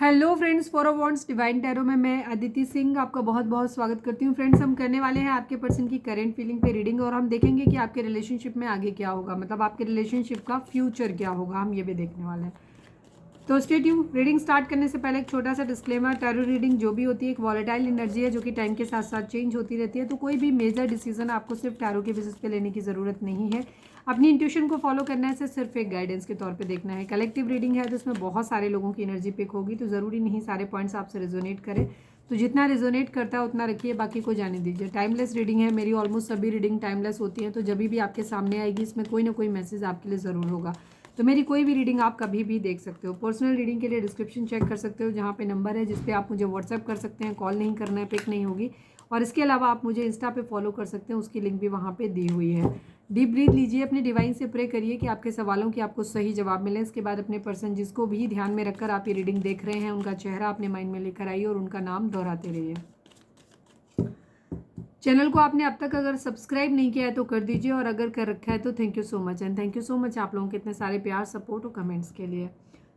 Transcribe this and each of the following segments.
Hello friends, for a wants divine tarot में मैं अदिति सिंह आपका बहुत बहुत स्वागत करती हूँ। फ्रेंड्स, हम करने वाले हैं आपके पर्सन की करेंट फीलिंग पे रीडिंग और हम देखेंगे कि आपके रिलेशनशिप में आगे क्या होगा, मतलब आपके रिलेशनशिप का फ्यूचर क्या होगा, हम ये भी देखने वाले हैं। तो स्टे ट्यून। रीडिंग स्टार्ट करने से पहले एक छोटा सा डिस्क्लेमर, टैरो रीडिंग जो भी होती है एक वॉलेटाइल एनर्जी है जो कि टाइम के साथ साथ चेंज होती रहती है, तो कोई भी मेजर डिसीजन आपको सिर्फ टैरो के बेसिस पे लेने की ज़रूरत नहीं है। अपनी इंट्यूशन को फॉलो करना है, सिर्फ एक गाइडेंस के तौर पे देखना है। कलेक्टिव रीडिंग है तो इसमें बहुत सारे लोगों की एनर्जी पिक होगी, तो ज़रूरी नहीं सारे पॉइंट्स आपसे रिजोनेट करें, तो जितना रिजोनेट करता है उतना रखिए, बाकी को जाने दीजिए। टाइमलेस रीडिंग है, मेरी ऑलमोस्ट सभी रीडिंग टाइमलेस होती हैं, तो जब भी आपके सामने आएगी इसमें कोई ना कोई मैसेज आपके लिए ज़रूर होगा, तो मेरी कोई भी रीडिंग आप कभी भी देख सकते हो। पर्सनल रीडिंग के लिए डिस्क्रिप्शन चेक कर सकते हो, जहाँ पे नंबर है जिस पे आप मुझे व्हाट्सएप कर सकते हैं। कॉल नहीं करना है, पिक नहीं होगी। और इसके अलावा आप मुझे इंस्टा पे फॉलो कर सकते हैं, उसकी लिंक भी वहाँ पे दी हुई है। डीप ब्रीथ लीजिए, अपने डिवाइन से प्रे करिए कि आपके सवालों की आपको सही जवाब मिले। इसके बाद अपने पर्सन जिसको भी ध्यान में रखकर आप ये रीडिंग देख रहे हैं उनका चेहरा अपने माइंड में लेकर आइए और उनका नाम दोहराते रहिए। चैनल को आपने अब तक अगर सब्सक्राइब नहीं किया है तो कर दीजिए, और अगर कर रखा है तो thank you so much. And thank you so much आप लोगों के इतने सारे प्यार, सपोर्ट और कमेंट्स के लिए।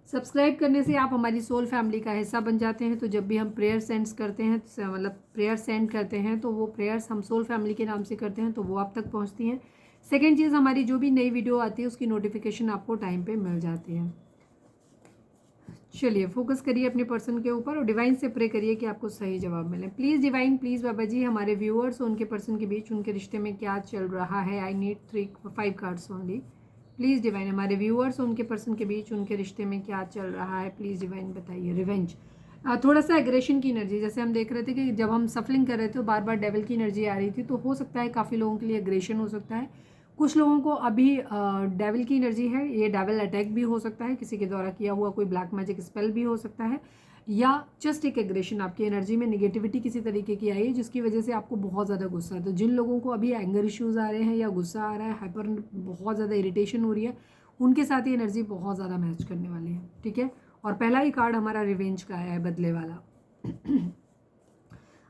सब्सक्राइब करने से आप हमारी सोल फैमिली का हिस्सा बन जाते हैं, तो जब भी हम प्रेयर सेंड्स करते हैं, मतलब प्रेयर सेंड करते हैं, तो वो प्रेयर्स हम सोल फैमिली के नाम से करते हैं, तो वो आप तक पहुँचती हैं। सेकेंड चीज़, हमारी जो भी नई वीडियो आती है उसकी नोटिफिकेशन आपको टाइम पर मिल जाती है। चलिए, फोकस करिए अपने पर्सन के ऊपर और डिवाइन से प्रे करिए कि आपको सही जवाब मिले। Please divine, please Baba ji, हमारे व्यूअर्स और उनके पर्सन के बीच उनके रिश्ते में क्या चल रहा है। आई need 5 cards only. Please divine, हमारे व्यूअर्स और उनके पर्सन के बीच उनके रिश्ते में क्या चल रहा है, प्लीज़ डिवाइन बताइए। रिवेंज, थोड़ा सा एग्रेशन की एनर्जी, जैसे हम देख रहे थे कि जब हम सफलिंग कर रहे थे तो बार बार डेविल की एनर्जी आ रही थी, तो हो सकता है काफ़ी लोगों के लिए एग्रेशन हो सकता है। कुछ लोगों को अभी डेविल की एनर्जी है, ये डेविल अटैक भी हो सकता है, किसी के द्वारा किया हुआ कोई ब्लैक मैजिक स्पेल भी हो सकता है, या जस्ट एक एग्रेशन आपकी एनर्जी में निगेटिविटी किसी तरीके की आई है जिसकी वजह से आपको बहुत ज़्यादा गुस्सा है। तो जिन लोगों को अभी एंगर इश्यूज आ रहे हैं या गुस्सा आ रहा है, हाइपर बहुत ज़्यादा इरिटेशन हो रही है, उनके साथ ये एनर्जी बहुत ज़्यादा मैच करने वाली है। ठीक है, और पहला ही कार्ड हमारा रिवेंज का आया है, बदले वाला।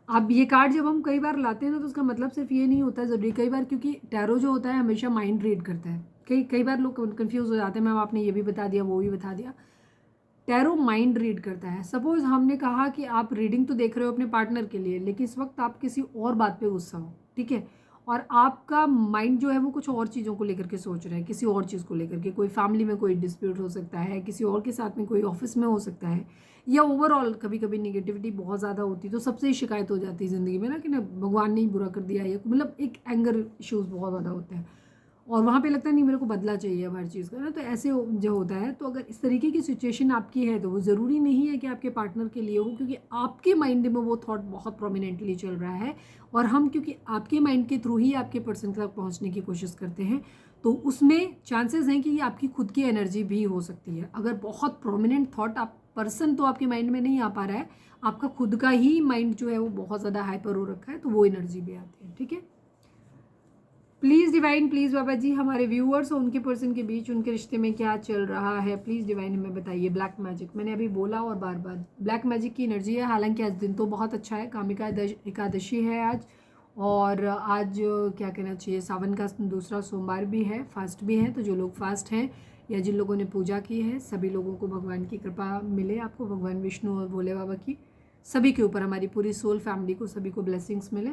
अब ये कार्ड जब हम कई बार लाते हैं ना, तो उसका मतलब सिर्फ ये नहीं होता है ज़रूरी, कई बार क्योंकि टैरो जो होता है हमेशा माइंड रीड करता है। कई बार लोग कंफ्यूज हो जाते हैं, मैम आपने ये भी बता दिया वो भी बता दिया। टैरो माइंड रीड करता है। सपोज हमने कहा कि आप रीडिंग तो देख रहे हो अपने पार्टनर के लिए, लेकिन इस वक्त आप किसी और बात पे गुस्सा हो, ठीक है, और आपका माइंड जो है वो कुछ और चीज़ों को लेकर के सोच रहा है, किसी और चीज़ को लेकर के, कोई फैमिली में कोई डिस्प्यूट हो सकता है, किसी और के साथ में, कोई ऑफिस में हो सकता है, या ओवरऑल कभी कभी निगेटिविटी बहुत ज़्यादा होती है, तो सबसे ही शिकायत हो जाती है ज़िंदगी में ना कि ना भगवान ने ही बुरा कर दिया, या मतलब एक एंगर इश्यूज बहुत ज़्यादा होते हैं, और वहाँ पे लगता है नहीं मेरे को बदला चाहिए अब हर चीज़ का ना, तो ऐसे जो होता है। तो अगर इस तरीके की सिचुएशन आपकी है तो वो ज़रूरी नहीं है कि आपके पार्टनर के लिए हो, क्योंकि आपके माइंड में वो थॉट बहुत प्रोमिनेंटली चल रहा है, और हम क्योंकि आपके माइंड के थ्रू ही आपके पर्सन तक पहुँचने की कोशिश करते हैं, तो उसमें चांसेस हैं कि ये आपकी खुद की एनर्जी भी हो सकती है। अगर बहुत प्रोमिनेंट थॉट आप पर्सन तो आपके माइंड में नहीं आ पा रहा है, आपका खुद का ही माइंड जो है वो बहुत ज़्यादा हाइपर हो रखा है, तो वो एनर्जी भी आती है। ठीक है, please divine, please Baba ji, हमारे व्यूअर्स और उनके पर्सन के बीच उनके रिश्ते में क्या चल रहा है, प्लीज़ डिवाइन हमें बताइए। ब्लैक मैजिक, मैंने अभी बोला और बार बार ब्लैक मैजिक की एनर्जी है। हालांकि आज दिन तो बहुत अच्छा है, कामिका एकादशी है आज, और आज क्या कहना चाहिए, सावन का दूसरा सोमवार भी है, फास्ट भी है, तो जो लोग फास्ट हैं या जिन लोगों ने पूजा की है, सभी लोगों को भगवान की कृपा मिले, आपको भगवान विष्णु और भोले बाबा की, सभी के ऊपर, हमारी पूरी सोल फैमिली को, सभी को ब्लेसिंग्स मिले।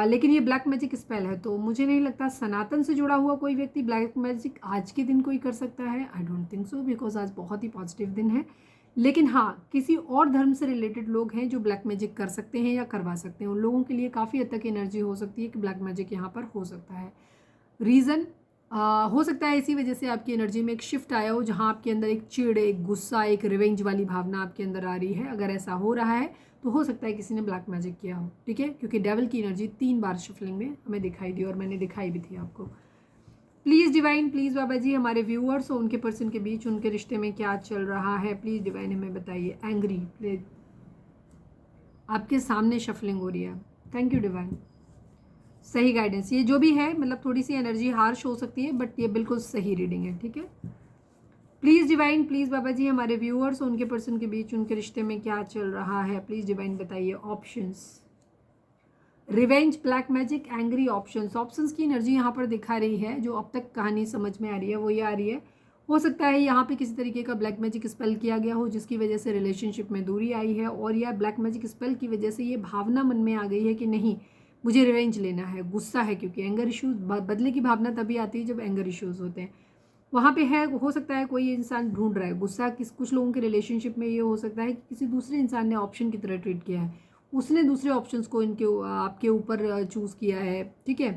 लेकिन ये ब्लैक मैजिक स्पेल है, तो मुझे नहीं लगता सनातन से जुड़ा हुआ कोई व्यक्ति ब्लैक मैजिक आज के दिन कोई कर सकता है। I don't think so, because आज बहुत ही पॉजिटिव दिन है। लेकिन हाँ, किसी और धर्म से रिलेटेड लोग हैं जो ब्लैक मैजिक कर सकते हैं या करवा सकते हैं, उन लोगों के लिए काफ़ी हद तक एनर्जी हो सकती है कि ब्लैक मैजिक यहाँ पर हो सकता है। रीज़न हो सकता है इसी वजह से आपकी एनर्जी में एक शिफ्ट आया हो, जहाँ आपके अंदर एक चिड़, एक गुस्सा, एक रिवेंज वाली भावना आपके अंदर आ रही है। अगर ऐसा हो रहा है तो हो सकता है किसी ने ब्लैक मैजिक किया हो। ठीक है, क्योंकि डेविल की एनर्जी 3 बार शफलिंग में हमें दिखाई दी, और मैंने दिखाई भी थी आपको। Please divine, please Baba ji, हमारे व्यूअर्स और उनके पर्सन के बीच उनके रिश्ते में क्या चल रहा है, प्लीज़ डिवाइन हमें बताइए। एंग्री, आपके सामने शफलिंग हो रही है। थैंक यू डिवाइन, सही गाइडेंस। ये जो भी है, मतलब थोड़ी सी एनर्जी हार्श हो सकती है, बट ये बिल्कुल सही रीडिंग है। ठीक है, please divine, please Baba ji, हमारे व्यूअर्स और उनके पर्सन के बीच उनके रिश्ते में क्या चल रहा है, प्लीज़ डिवाइन बताइए। Options, revenge, black magic, angry, options. Options की एनर्जी यहाँ पर दिखा रही है, जो अब तक कहानी समझ में आ रही है वो ये आ रही है, हो सकता है यहाँ पे किसी तरीके का ब्लैक मैजिक स्पेल किया गया हो जिसकी वजह से रिलेशनशिप में दूरी आई है, और या ब्लैक मैजिक स्पेल की वजह से ये भावना मन में आ गई है कि नहीं मुझे रिवेंज लेना है, गुस्सा है, क्योंकि एंगर इश्यूज, बदले की भावना तभी आती है जब एंगर इश्यूज होते हैं वहाँ पे है। हो सकता है कोई इंसान ढूंढ रहा है गुस्सा, कुछ लोगों के रिलेशनशिप में ये हो सकता है कि किसी दूसरे इंसान ने ऑप्शन की तरह ट्रीट किया है, उसने दूसरे ऑप्शंस को आपके ऊपर चूज़ किया है, ठीक है।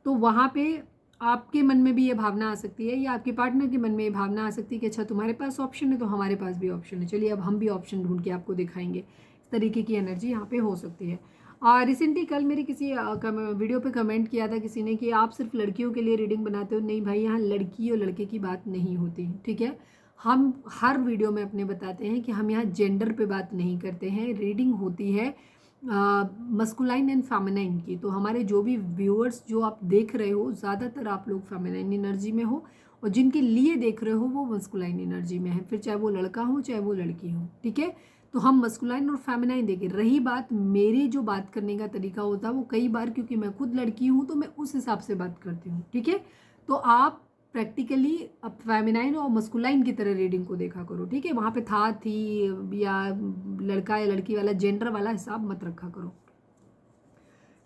तो वहाँ पे आपके मन में भी ये भावना आ सकती है, या आपके पार्टनर के मन में ये भावना आ सकती है कि अच्छा तुम्हारे पास ऑप्शन है तो हमारे पास भी ऑप्शन है, चलिए अब हम भी ऑप्शन ढूंढ के आपको दिखाएंगे। इस तरीके की एनर्जी यहाँ पे हो सकती है। रिसेंटली कल मेरी किसी वीडियो पे कमेंट किया था किसी ने कि आप सिर्फ लड़कियों के लिए रीडिंग बनाते हो। नहीं भाई, यहाँ लड़की और लड़के की बात नहीं होती, ठीक है। हम हर वीडियो में अपने बताते हैं कि हम यहाँ जेंडर पे बात नहीं करते हैं, रीडिंग होती है मस्कुलाइन एंड फेमिनाइन की। तो हमारे जो भी व्यूअर्स जो आप देख रहे हो, ज़्यादातर आप लोग फेमिनाइन एनर्जी में हो, और जिनके लिए देख रहे हो वो मस्कुलाइन एनर्जी में है, फिर चाहे वो लड़का हो चाहे वो लड़की हो, ठीक है। तो हम मस्कुलाइन और फेमिनाइन देखें। रही बात मेरी जो बात करने का तरीका होता है वो कई बार, क्योंकि मैं खुद लड़की हूँ तो मैं उस हिसाब से बात करती हूँ, ठीक है। तो आप प्रैक्टिकली अब फेमिनाइन और मस्कुलाइन की तरह रीडिंग को देखा करो, ठीक है। वहाँ पे था, थी, या लड़का या लड़की वाला जेंडर वाला हिसाब मत रखा करो।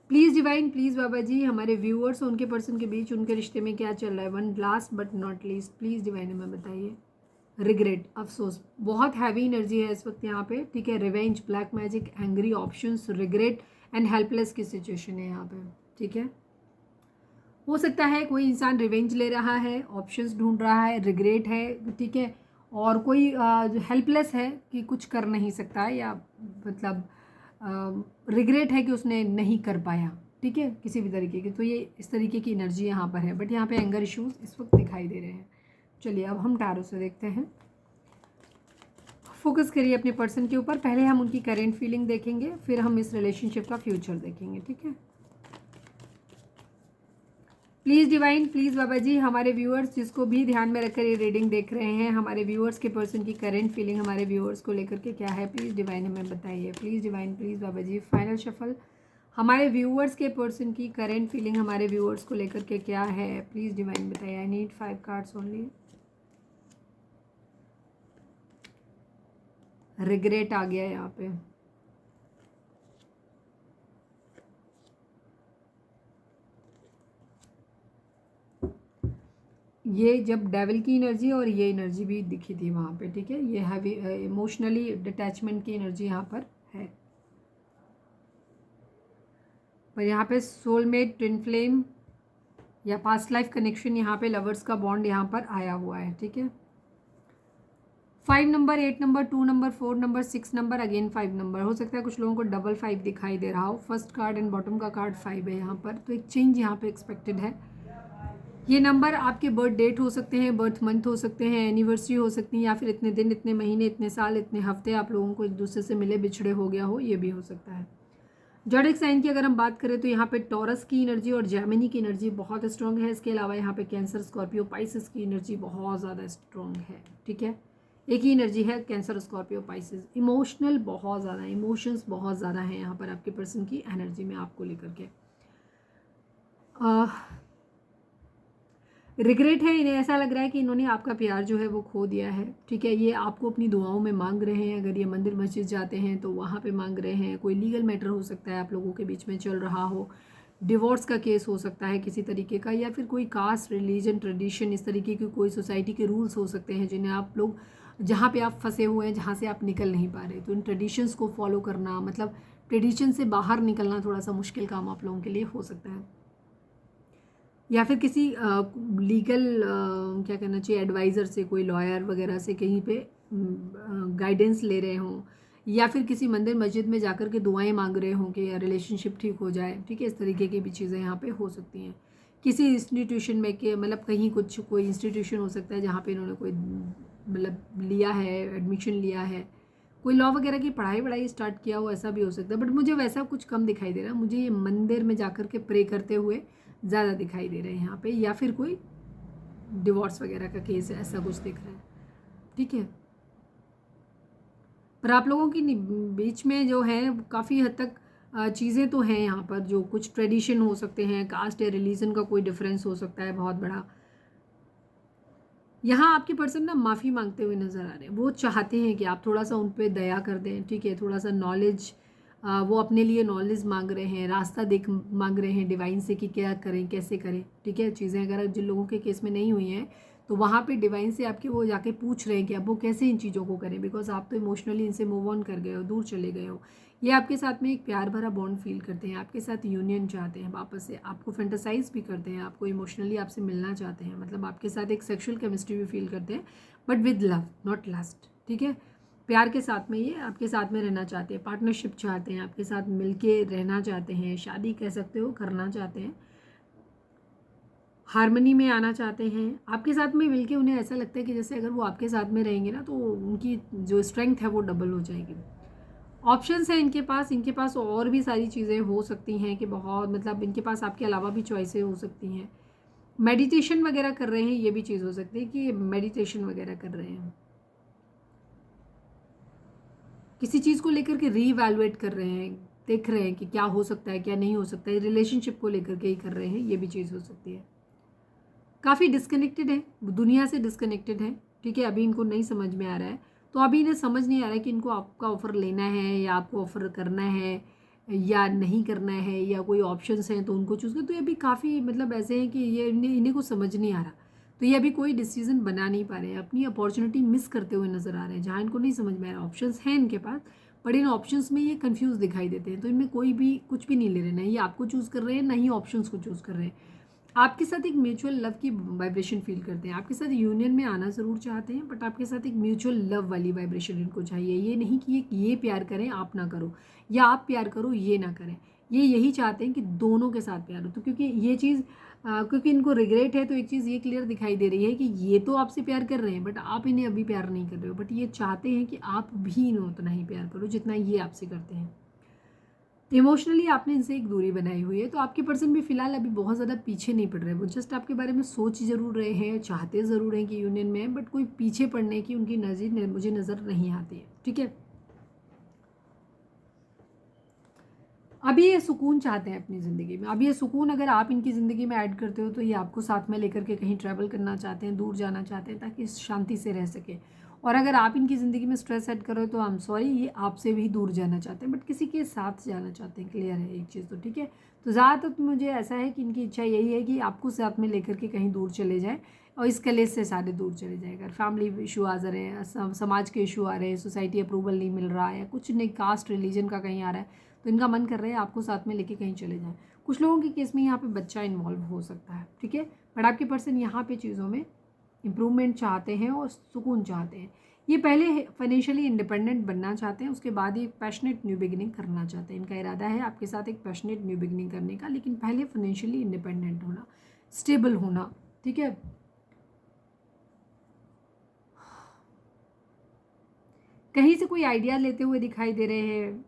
Please divine, please Baba ji, हमारे व्यूअर्स और उनके पर्सन के बीच उनके रिश्ते में क्या चल रहा है। One last but not least, please divine हमें बताइए। रिग्रेट, अफसोस, बहुत हैवी एनर्जी है इस वक्त यहाँ पे, ठीक है। Revenge, black magic, angry, options, regret and helpless की सिचुएशन है यहाँ पे, ठीक है। हो सकता है कोई इंसान रिवेंज ले रहा है, ऑप्शंस ढूंढ रहा है, रिग्रेट है, ठीक है, और कोई हेल्पलेस है कि कुछ कर नहीं सकता है, या मतलब रिग्रेट है कि उसने नहीं कर पाया, ठीक है, किसी भी तरीके की। तो ये इस तरीके की एनर्जी यहाँ पर है, बट यहाँ पे एंगर इश्यूज इस वक्त दिखाई दे रहे हैं। चलिए अब हम टैरो से देखते हैं। फोकस करिए अपने पर्सन के ऊपर। पहले हम उनकी करेंट फीलिंग देखेंगे, फिर हम इस रिलेशनशिप का फ्यूचर देखेंगे, ठीक है। Please divine, please Baba ji, हमारे व्यूअर्स जिसको भी ध्यान में रखकर ये रीडिंग देख रहे हैं, हमारे व्यूअर्स के पर्सन की करेंट फीलिंग हमारे व्यूअर्स को लेकर के क्या है, प्लीज़ डिवाइन हमें बताइए। Please divine, please Baba ji, final shuffle. हमारे व्यूअर्स के पर्सन की करेंट फीलिंग हमारे व्यूअर्स को लेकर के क्या है, प्लीज़ डिवाइन बताइए। I need 5 cards only. Regret आ गया यहाँ पे, ये जब डेविल की एनर्जी और ये एनर्जी भी दिखी थी वहाँ पे, ठीक है। ये हैवी इमोशनली डिटैचमेंट की एनर्जी यहाँ पर है, पर यहाँ पे सोलमेट, ट्विन फ्लेम या पास्ट लाइफ कनेक्शन, यहाँ पे लवर्स का बॉन्ड यहाँ पर आया हुआ है, ठीक है। 5 number, 8 number, 2 number, 4 number, 6 number, again 5 number. हो सकता है कुछ लोगों को डबल 5 दिखाई दे रहा हो। फर्स्ट कार्ड एंड बॉटम का कार्ड 5 है यहाँ पर, तो एक चेंज यहाँ पे एक्सपेक्टेड है। ये नंबर आपके बर्थ डेट हो सकते हैं, बर्थ मंथ हो सकते हैं, एनिवर्सरी हो सकती है, या फिर इतने दिन, इतने महीने, इतने साल, इतने हफ्ते आप लोगों को एक दूसरे से मिले बिछड़े हो गया हो, ये भी हो सकता है। ज़ोडिएक साइन की अगर हम बात करें तो यहाँ पे टॉरस की एनर्जी और जेमिनी की एनर्जी बहुत स्ट्रॉन्ग है। इसके अलावा यहाँ पे कैंसर, स्कॉर्पियो, पाइसिस की एनर्जी बहुत ज़्यादा स्ट्रॉन्ग है, ठीक है। एक ही एनर्जी है कैंसर, स्कॉर्पियो, पाइसिस। इमोशनल बहुत ज़्यादा, इमोशंस बहुत ज़्यादा हैं यहाँ पर आपके पर्सन की एनर्जी में आपको लेकर के। रिग्रेट है, इन्हें ऐसा लग रहा है कि इन्होंने आपका प्यार जो है वो खो दिया है, ठीक है। ये आपको अपनी दुआओं में मांग रहे हैं। अगर ये मंदिर मस्जिद जाते हैं तो वहाँ पे मांग रहे हैं। कोई लीगल मैटर हो सकता है आप लोगों के बीच में चल रहा हो, डिवोर्स का केस हो सकता है किसी तरीके का, या फिर कोई कास्ट, रिलीजन, ट्रेडिशन, इस तरीके की कोई सोसाइटी के रूल्स हो सकते हैं जिन्हें आप लोग, जहाँ पे आप फंसे हुए हैं, जहाँ से आप निकल नहीं पा रहे। तो इन ट्रेडिशंस को फॉलो करना, मतलब ट्रेडिशन से बाहर निकलना थोड़ा सा मुश्किल काम आप लोगों के लिए हो सकता है। या फिर किसी लीगल क्या कहना चाहिए, एडवाइज़र से, कोई लॉयर वगैरह से कहीं पे गाइडेंस ले रहे हों, या फिर किसी मंदिर मस्जिद में जाकर के दुआएं मांग रहे हों कि रिलेशनशिप ठीक हो जाए, ठीक है। इस तरीके की भी चीज़ें यहाँ पे हो सकती हैं। किसी इंस्टीट्यूशन में के मतलब कहीं कुछ कोई इंस्टीट्यूशन हो सकता है जहाँ पे इन्होंने कोई मतलब लिया है, एडमिशन लिया है, कोई लॉ वगैरह की पढ़ाई स्टार्ट किया हो, ऐसा भी हो सकता है। बट मुझे वैसा कुछ कम दिखाई दे रहा है। मुझे ये मंदिर में जाकर के प्रे करते हुए ज़्यादा दिखाई दे रहे हैं यहाँ पे, या फिर कोई डिवोर्स वगैरह का केस है, ऐसा कुछ दिख रहा है, ठीक है। पर आप लोगों की बीच में जो है काफ़ी हद तक चीज़ें तो हैं यहाँ पर, जो कुछ ट्रेडिशन हो सकते हैं, कास्ट या रिलीजन का कोई डिफरेंस हो सकता है बहुत बड़ा, यहाँ आपके पर्सन ना माफ़ी मांगते हुए नज़र आ रहे हैं। वो चाहते हैं कि आप थोड़ा सा उन पे दया कर दें, ठीक है, थोड़ा सा नॉलेज, वो अपने लिए नॉलेज मांग रहे हैं, रास्ता देख मांग रहे हैं डिवाइन से कि क्या करें, कैसे करें, ठीक है। चीज़ें अगर जिन लोगों के केस में नहीं हुई हैं तो वहाँ पे डिवाइन से आपके वो जाके पूछ रहे हैं कि अब वो कैसे इन चीज़ों को करें, बिकॉज आप तो इमोशनली इनसे मूव ऑन कर गए हो, दूर चले गए हो। ये आपके साथ में एक प्यार भरा बॉन्ड फील करते हैं, आपके साथ यूनियन चाहते हैं वापस से, आपको फैंटासाइज भी करते हैं, आपको इमोशनली आपसे मिलना चाहते हैं, मतलब आपके साथ एक सेक्सुअल केमिस्ट्री भी फील करते हैं, but with love not lust, ठीक है। प्यार के साथ में ये आपके साथ में रहना चाहते हैं, पार्टनरशिप चाहते हैं, आपके साथ मिलके रहना चाहते हैं, शादी कह सकते हो करना चाहते हैं, हारमनी में आना चाहते हैं। आपके साथ में मिलके उन्हें ऐसा लगता है कि जैसे अगर वो आपके साथ में रहेंगे ना तो उनकी जो स्ट्रेंथ है वो डबल हो जाएगी। ऑप्शंस हैं इनके पास और भी सारी चीज़ें हो सकती हैं कि बहुत, मतलब इनके पास आपके अलावा भी चॉइसें हो सकती हैं। मेडिटेशन वगैरह कर रहे हैं, ये भी चीज़ हो सकती है कि मेडिटेशन वगैरह कर रहे हैं, किसी चीज़ को लेकर के रीवैल्यूएट कर रहे हैं, देख रहे हैं कि क्या हो सकता है क्या नहीं हो सकता है, रिलेशनशिप को लेकर के ही कर रहे हैं, ये भी चीज़ हो सकती है। काफ़ी डिस्कनेक्टेड है, दुनिया से डिस्कनेक्टेड है, ठीक है। अभी इनको नहीं समझ में आ रहा है, तो अभी इन्हें समझ नहीं आ रहा है कि इनको आपका ऑफ़र लेना है या आपको ऑफ़र करना है या नहीं करना है, या कोई ऑप्शंस हैं तो उनको चूज़ कर। तो ये अभी काफ़ी मतलब ऐसे हैं कि ये इन्हें को समझ नहीं आ रहा, तो ये अभी कोई डिसीजन बना नहीं पा रहे हैं, अपनी अपॉर्चुनिटी मिस करते हुए नज़र आ रहे हैं। जहाँ इनको नहीं समझ में आ रहा, ऑप्शंस हैं इनके पास, बट इन ऑप्शंस में ये कंफ्यूज दिखाई देते हैं, तो इनमें कोई भी कुछ भी नहीं ले रहे, ना ये आपको चूज़ कर रहे हैं ना ही ऑप्शंस को चूज़ कर रहे हैं। आपके साथ एक म्यूचुअल लव की वाइब्रेशन फील करते हैं, आपके साथ यूनियन में आना ज़रूर चाहते हैं, बट आपके साथ एक म्यूचुअल लव वाली वाइब्रेशन इनको चाहिए। ये नहीं कि ये प्यार करें आप ना करो, या आप प्यार करो ये ना करें, ये यही चाहते हैं कि दोनों के साथ प्यार हो। तो क्योंकि ये चीज़ क्योंकि इनको रिग्रेट है, तो एक चीज़ ये क्लियर दिखाई दे रही है कि ये तो आपसे प्यार कर रहे हैं बट आप इन्हें अभी प्यार नहीं कर रहे हो, बट ये चाहते हैं कि आप भी इन्हें उतना ही प्यार करो जितना ये आपसे करते हैं। इमोशनली आपने इनसे एक दूरी बनाई हुई है, तो आपके पर्सन भी फिलहाल अभी बहुत ज़्यादा पीछे नहीं पड़ रहे हैं, वो जस्ट आपके बारे में सोच ज़रूर रहे हैं, चाहते ज़रूर हैं कि यूनियन में है, बट कोई पीछे पड़ने की उनकी नज़र मुझे नज़र नहीं आती है, ठीक है। अभी ये सुकून चाहते हैं अपनी ज़िंदगी में, अभी ये सुकून अगर आप इनकी ज़िंदगी में ऐड करते हो तो ये आपको साथ में लेकर के कहीं ट्रैवल करना चाहते हैं, दूर जाना चाहते हैं ताकि शांति से रह सके। और अगर आप इनकी ज़िंदगी में स्ट्रेस ऐड करो तो आई एम सॉरी, ये आपसे भी दूर जाना चाहते हैं, बट किसी के साथ जाना चाहते हैं, क्लियर है एक चीज़ तो, ठीक है। तो ज़्यादातर तो मुझे ऐसा है कि इनकी इच्छा यही है कि आपको साथ में लेकर के कहीं दूर चले जाए और इस कलेश से सारे दूर चले जाए। अगर फैमिली इशू आ रहे हैं, समाज के इशू आ रहे हैं, सोसाइटी अप्रूवल नहीं मिल रहा है, कुछ नहीं, कास्ट रिलीजन का कहीं आ रहा है, तो इनका मन कर रहा है आपको साथ में लेके कहीं चले जाएं। कुछ लोगों के केस में यहाँ पे बच्चा इन्वॉल्व हो सकता है, ठीक है, बट आपके पर्सन यहाँ पे चीज़ों में इम्प्रूवमेंट चाहते हैं और सुकून चाहते हैं। ये पहले फाइनेंशियली इंडिपेंडेंट बनना चाहते हैं, उसके बाद ही पैशनेट न्यू बिगिनिंग करना चाहते हैं। इनका इरादा है आपके साथ एक पैशनेट न्यू बिगिनिंग करने का, लेकिन पहले फाइनेंशियली इंडिपेंडेंट होना, स्टेबल होना, ठीक है। कहीं से कोई आइडिया लेते हुए दिखाई दे रहे हैं,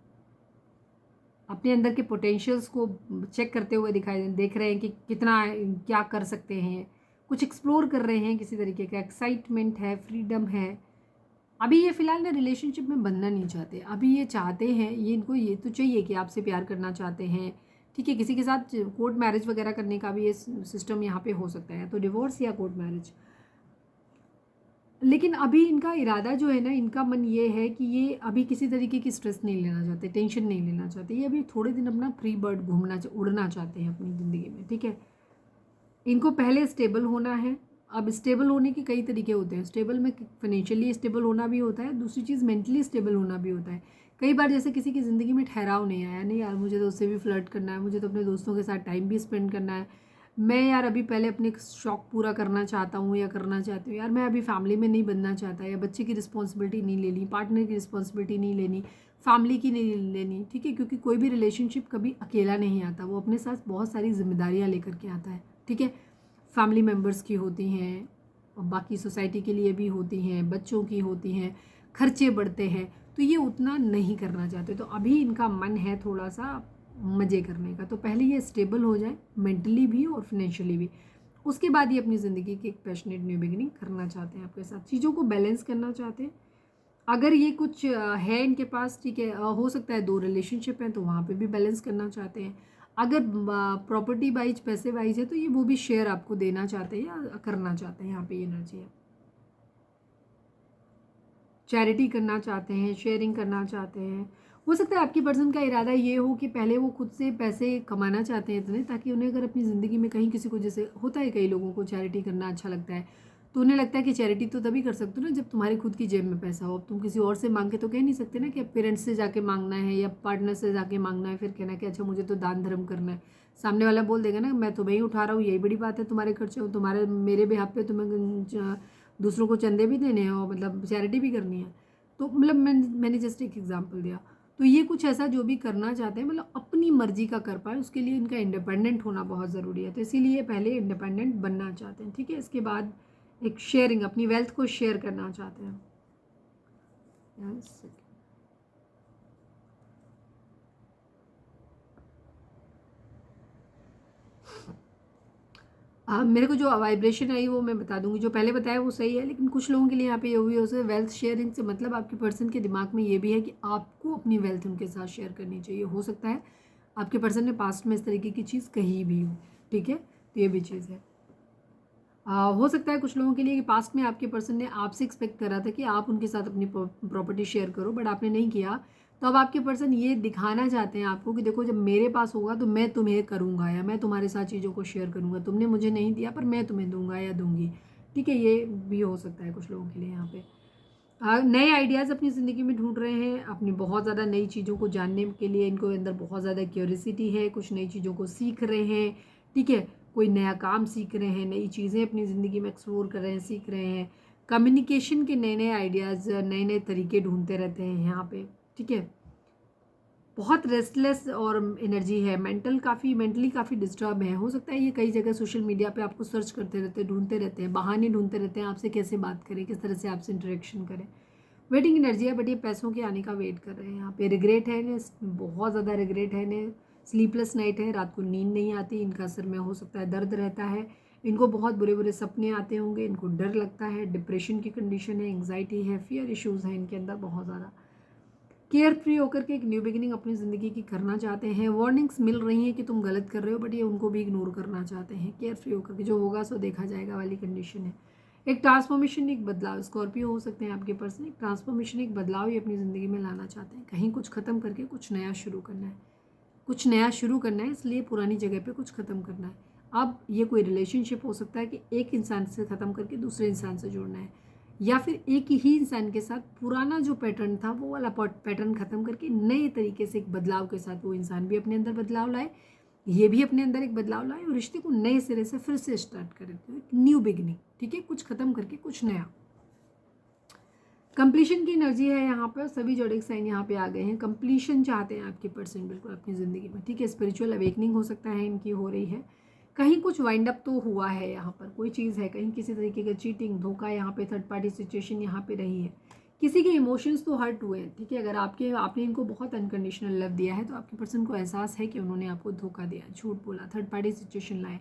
अपने अंदर के पोटेंशियल्स को चेक करते हुए देख रहे हैं कि कितना क्या कर सकते हैं, कुछ एक्सप्लोर कर रहे हैं, किसी तरीके का एक्साइटमेंट है, फ्रीडम है। अभी ये फिलहाल ना रिलेशनशिप में बनना नहीं चाहते, अभी ये चाहते हैं, ये इनको ये तो चाहिए कि आपसे प्यार करना चाहते हैं, ठीक है। किसी के साथ कोर्ट मैरिज वगैरह करने का भी ये सिस्टम यहाँ पे हो सकता है, तो डिवोर्स या कोर्ट मैरिज। लेकिन अभी इनका इरादा जो है ना, इनका मन ये है कि ये अभी किसी तरीके की स्ट्रेस नहीं लेना चाहते, टेंशन नहीं लेना चाहते, ये अभी थोड़े दिन अपना फ्री बर्ड उड़ना चाहते हैं अपनी ज़िंदगी में, ठीक है। इनको पहले स्टेबल होना है। अब स्टेबल होने के कई तरीके होते हैं, स्टेबल में फाइनेंशियली स्टेबल होना भी होता है, दूसरी चीज़ मेंटली स्टेबल होना भी होता है। कई बार जैसे किसी की ज़िंदगी में ठहराव नहीं आया, नहीं यार मुझे तो उससे भी फ्लर्ट करना है, मुझे तो अपने दोस्तों के साथ टाइम भी स्पेंड करना है, मैं यार अभी पहले अपने शौक पूरा करना चाहता हूँ या करना चाहती हूँ, यार मैं अभी फैमिली में नहीं बनना चाहता, या बच्चे की रिस्पॉन्सिबिलिटी नहीं लेनी, पार्टनर की रिस्पॉन्सिबिलिटी नहीं लेनी, फैमिली की नहीं लेनी, ठीक है। क्योंकि कोई भी रिलेशनशिप कभी अकेला नहीं आता, वो अपने साथ बहुत सारी जिम्मेदारियाँ लेकर के आता है, ठीक है। फैमिली मेम्बर्स की होती हैं और बाकी सोसाइटी के लिए भी होती हैं, बच्चों की होती हैं, खर्चे बढ़ते हैं, तो ये उतना नहीं करना चाहते। तो अभी इनका मन है थोड़ा सा मज़े करने का, तो पहले ये स्टेबल हो जाए मेंटली भी और फिनेंशियली भी, उसके बाद ये अपनी ज़िंदगी की एक पैशनेट न्यू बिगिनिंग करना चाहते हैं आपके साथ, चीज़ों को बैलेंस करना चाहते हैं। अगर ये कुछ है इनके पास, ठीक है, हो सकता है 2 रिलेशनशिप हैं तो वहाँ पे भी बैलेंस करना चाहते हैं। अगर प्रॉपर्टी वाइज, पैसे वाइज है तो ये वो भी शेयर आपको देना चाहते हैं या करना चाहते हैं, यहाँ पे ये एनर्जी है। चैरिटी करना चाहते हैं, शेयरिंग करना चाहते हैं। हो सकता है आपकी पर्सन का इरादा ये हो कि पहले वो खुद से पैसे कमाना चाहते हैं इतने, ताकि उन्हें अगर अपनी ज़िंदगी में कहीं किसी को, जैसे होता है कई लोगों को चैरिटी करना अच्छा लगता है, तो उन्हें लगता है कि चैरिटी तो तभी कर सकते हो ना जब तुम्हारी खुद की जेब में पैसा हो। अब तुम किसी और से मांग के तो कह नहीं सकते ना कि अब पेरेंट्स से जाके मांगना है या पार्टनर से जाके मांगना है, फिर कहना कि अच्छा मुझे तो दान धर्म करना है। सामने वाला बोल देगा ना मैं तो वही उठा रहा हूँ, यही बड़ी बात है, तुम्हारे खर्चे हो, तुम्हारे मेरे बिहाफ पे तुम्हें दूसरों को चंदे भी देने हैं और मतलब चैरिटी भी करनी है। तो मतलब मैंने जस्ट एक एग्जांपल दिया। तो ये कुछ ऐसा जो भी करना चाहते हैं मतलब अपनी मर्जी का कर पाए, उसके लिए इनका इंडिपेंडेंट होना बहुत ज़रूरी है। तो इसीलिए पहले इंडिपेंडेंट बनना चाहते हैं, ठीक है। इसके बाद एक शेयरिंग, अपनी वेल्थ को शेयर करना चाहते हैं। मेरे को जो वाइब्रेशन आई वो मैं बता दूंगी, जो पहले बताया वो सही है, लेकिन कुछ लोगों के लिए यहाँ पे ये हुई हो सकता है वेल्थ शेयरिंग से मतलब आपके पर्सन के दिमाग में ये भी है कि आपको अपनी वेल्थ उनके साथ शेयर करनी चाहिए। हो सकता है आपके पर्सन ने पास्ट में इस तरीके की चीज़ कही भी हो, ठीक है, तो ये भी चीज़ है। हो सकता है कुछ लोगों के लिए कि पास्ट में आपके पर्सन ने आपसे एक्सपेक्ट करा था कि आप उनके साथ अपनी प्रॉपर्टी शेयर करो, बट आपने नहीं किया। तो अब आपके पर्सन ये दिखाना चाहते हैं आपको कि देखो जब मेरे पास होगा तो मैं तुम्हें करूँगा या मैं तुम्हारे साथ चीज़ों को शेयर करूँगा, तुमने मुझे नहीं दिया पर मैं तुम्हें दूंगा या दूंगी, ठीक है। ये भी हो सकता है कुछ लोगों के लिए यहाँ पे। नए आइडियाज़ अपनी ज़िंदगी में ढूंढ रहे हैं, अपनी बहुत ज़्यादा नई चीज़ों को जानने के लिए इनको अंदर बहुत ज़्यादा क्यूरियोसिटी है, कुछ नई चीज़ों को सीख रहे हैं, ठीक है। कोई नया काम सीख रहे हैं, नई चीज़ें अपनी ज़िंदगी में एक्सप्लोर कर रहे हैं, सीख रहे हैं। कम्युनिकेशन के नए नए आइडियाज़, नए नए तरीके ढूंढते रहते हैं यहाँ पे, ठीक है। बहुत रेस्टलेस और एनर्जी है, मेंटली काफ़ी डिस्टर्ब है। हो सकता है ये कई जगह सोशल मीडिया पे आपको सर्च करते रहते हैं, ढूंढते रहते हैं, बहाने ढूंढते रहते हैं आपसे कैसे बात करें, किस तरह से आपसे इंटरेक्शन करें। वेटिंग एनर्जी है, बट ये पैसों के आने का वेट कर रहे हैं। यहाँ पे रिग्रेट है इन्हें, बहुत ज़्यादा रिग्रेट है इन्हें। स्लीपलेस नाइट है, रात को नींद नहीं आती, इनका सिर में हो सकता है दर्द रहता है, इनको बहुत बुरे बुरे सपने आते होंगे, इनको डर लगता है, डिप्रेशन की कंडीशन है, एंग्जाइटी है, फियर इश्यूज़ हैं इनके अंदर बहुत ज़्यादा। केयर फ्री होकर के एक न्यू बिगिनिंग अपनी ज़िंदगी की करना चाहते हैं। वार्निंग्स मिल रही हैं कि तुम गलत कर रहे हो, बट ये उनको भी इग्नोर करना चाहते हैं। केयर फ्री होकर के जो होगा सो देखा जाएगा वाली कंडीशन है। एक ट्रांसफॉर्मेशन, एक बदलाव, स्कॉर्पियो हो सकते हैं आपके पर्सन। एक ट्रांसफॉर्मेशन, एक बदलाव ये अपनी ज़िंदगी में लाना चाहते हैं। कहीं कुछ ख़त्म करके कुछ नया शुरू करना है, कुछ नया शुरू करना है, इसलिए पुरानी जगह पे कुछ ख़त्म करना है। अब ये कोई रिलेशनशिप हो सकता है कि एक इंसान से ख़त्म करके दूसरे इंसान से जुड़ना है, या फिर एक ही इंसान के साथ पुराना जो पैटर्न था वो वाला पैटर्न ख़त्म करके नए तरीके से एक बदलाव के साथ वो इंसान भी अपने अंदर बदलाव लाए, ये भी अपने अंदर एक बदलाव लाए और रिश्ते को नए सिरे से फिर से स्टार्ट करें, तो एक न्यू बिगनिंग, ठीक है। कुछ ख़त्म करके कुछ नया। कंप्लीशन की एनर्जी है यहाँ पर, सभी जोडिक साइन यहाँ पे आ गए हैं। कंप्लीशन चाहते हैं आपके पर्सन बिल्कुल अपनी ज़िंदगी में, ठीक है। स्पिरिचुअल अवेकनिंग हो सकता है इनकी हो रही है, कहीं कुछ वाइंड अप तो हुआ है यहाँ पर, कोई चीज़ है, कहीं किसी तरीके का चीटिंग, धोखा, यहाँ पे थर्ड पार्टी सिचुएशन यहाँ पे रही है, किसी के इमोशंस तो हर्ट हुए हैं, ठीक है। अगर आपने इनको बहुत अनकंडीशनल लव दिया है तो आपके पर्सन को एहसास है कि उन्होंने आपको धोखा दिया, झूठ बोला, थर्ड पार्टी सिचुएशन लाए।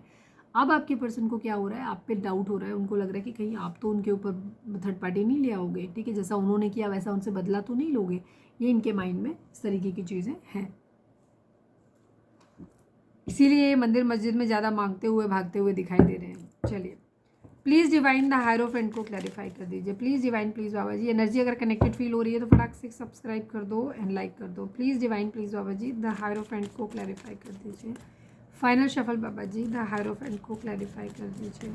अब आपके पर्सन को क्या हो रहा है, आप पे डाउट हो रहा है, उनको लग रहा है कि कहीं आप तो उनके ऊपर थर्ड पार्टी नहीं ले आओगे, ठीक है। जैसा उन्होंने किया वैसा उनसे बदला तो नहीं लोगे, ये इनके माइंड में इस तरीके की चीज़ें हैं। इसीलिए मंदिर मस्जिद में ज़्यादा मांगते हुए भागते हुए दिखाई दे रहे हैं। चलिए, प्लीज़ डिवाइन द हायरोफेंट को क्लैरिफाई कर दीजिए। Please divine, please Baba ji. Energy अगर कनेक्टेड फील हो रही है तो फटाक से सब्सक्राइब कर दो एंड लाइक कर दो। Please divine, please Baba ji, the hierophant को क्लैरिफाई कर दीजिए। Final shuffle Baba ji, the hierophant को क्लैरिफाई कर दीजिए।